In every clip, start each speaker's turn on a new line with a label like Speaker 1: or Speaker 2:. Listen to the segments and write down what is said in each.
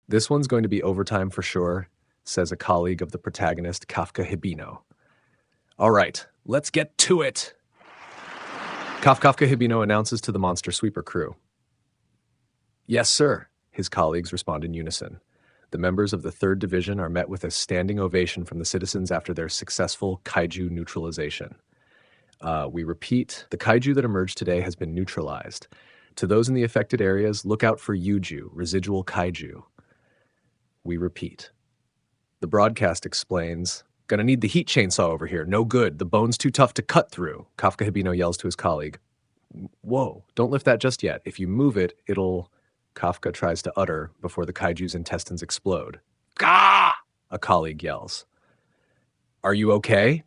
Speaker 1: This one's going to be overtime for sure, says a colleague of the protagonist, Kafka Hibino. All right, let's get to it. Kafka Hibino announces to the Monster Sweeper crew. Yes, sir, his colleagues respond in unison. The members of the 3rd Division are met with a standing ovation from the citizens after their successful kaiju neutralization. We repeat, the kaiju that emerged today has been neutralized. To those in the affected areas, look out for yuju, residual kaiju. We repeat. The broadcast explains, gonna need the heat chainsaw over here, no good, the bone's too tough to cut through, Kafka Hibino yells to his colleague. Whoa, don't lift that just yet. If you move it, it'll... Kafka tries to utter before the kaiju's intestines explode. Gah! A colleague yells. Are you okay?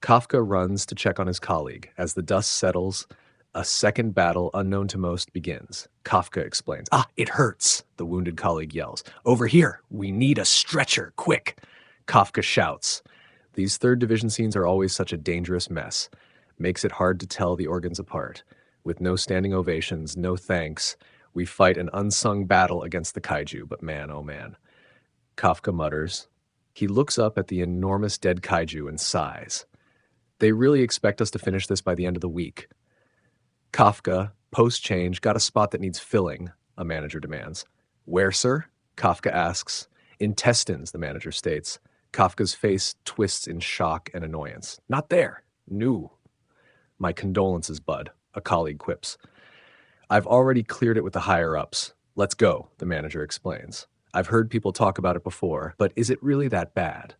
Speaker 1: Kafka runs to check on his colleague. As the dust settles, a second battle unknown to most begins. Kafka explains. It hurts, the wounded colleague yells. Over here, we need a stretcher, quick. Kafka shouts. These 3rd Division scenes are always such a dangerous mess. Makes it hard to tell the organs apart. With no standing ovations, no thanks, we fight an unsung battle against the kaiju, but man, oh man. Kafka mutters. He looks up at the enormous dead kaiju and sighs. They really expect us to finish this by the end of the week. Kafka, post-change, got a spot that needs filling, a manager demands. Where, sir? Kafka asks. Intestines, the manager states. Kafka's face twists in shock and annoyance. Not there. No. My condolences, bud, a colleague quips. I've already cleared it with the higher-ups. Let's go, the manager explains. I've heard people talk about it before, but is it really that bad?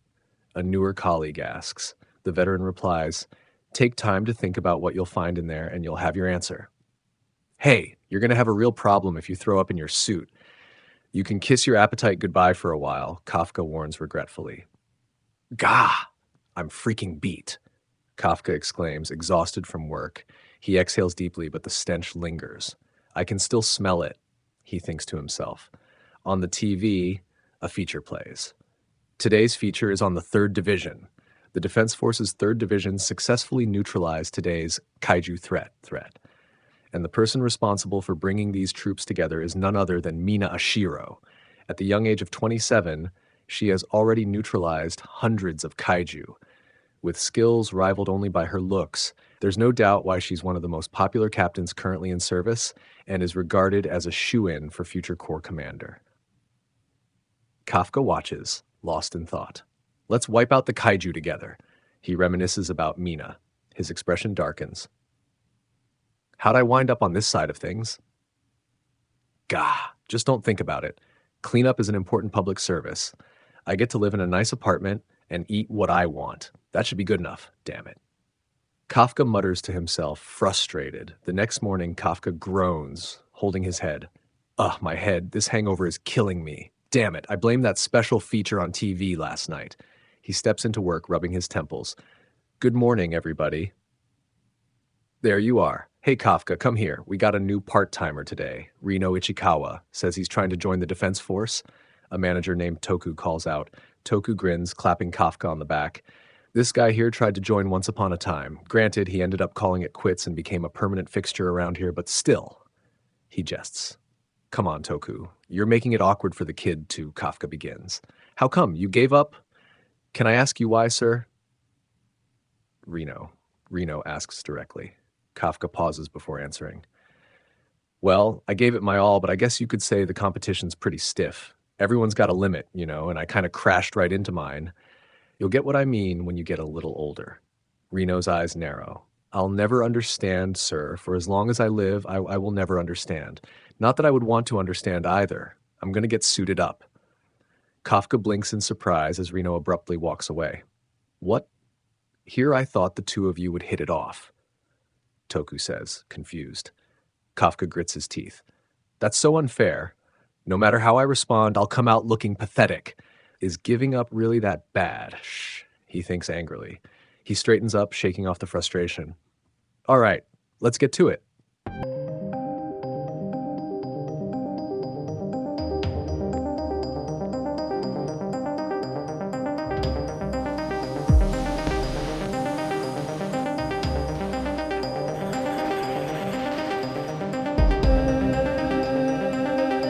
Speaker 1: A newer colleague asks. The veteran replies, take time to think about what you'll find in there and you'll have your answer. Hey, you're going to have a real problem if you throw up in your suit. You can kiss your appetite goodbye for a while, Kafka warns regretfully. Gah! I'm freaking beat, Kafka exclaims, exhausted from work. He exhales deeply, but the stench lingers. I can still smell it, he thinks to himself. On the TV, a feature plays. Today's feature is on the 3rd Division. The Defense Force's 3rd Division successfully neutralized today's kaiju threat. And the person responsible for bringing these troops together is none other than Mina Ashiro. At the young age of 27, she has already neutralized hundreds of kaiju. With skills rivaled only by her looks, there's no doubt why she's one of the most popular captains currently in service and is regarded as a shoo-in for future Corps commander. Kafka watches, lost in thought. Let's wipe out the kaiju together. He reminisces about Mina. His expression darkens. How'd I wind up on this side of things? Gah, just don't think about it. Cleanup is an important public service. I get to live in a nice apartment and eat what I want. That should be good enough, damn it. Kafka mutters to himself, frustrated. The next morning, Kafka groans, holding his head. Ugh, my head, this hangover is killing me. Damn it, I blame that special feature on TV last night. He steps into work, rubbing his temples. Good morning, everybody. There you are. Hey, Kafka, come here. We got a new part-timer today. Leno Ichikawa says he's trying to join the Defense Force. A manager named Toku calls out. Toku grins, clapping Kafka on the back. This guy here tried to join once upon a time. Granted, he ended up calling it quits and became a permanent fixture around here, but still. He jests. Come on, Toku. You're making it awkward for the kid too, Kafka begins. How come? You gave up? Can I ask you why, sir? Reno asks directly. Kafka pauses before answering. Well, I gave it my all, but I guess you could say the competition's pretty stiff. Everyone's got a limit, and I kind of crashed right into mine. You'll get what I mean when you get a little older. Reno's eyes narrow. I'll never understand, sir. For as long as I live, I will never understand. Not that I would want to understand either. I'm going to get suited up. Kafka blinks in surprise as Reno abruptly walks away. What? Here I thought the two of you would hit it off, Toku says, confused. Kafka grits his teeth. That's so unfair. No matter how I respond, I'll come out looking pathetic. Is giving up really that bad? Shh, he thinks angrily. He straightens up, shaking off the frustration. All right, let's get to it.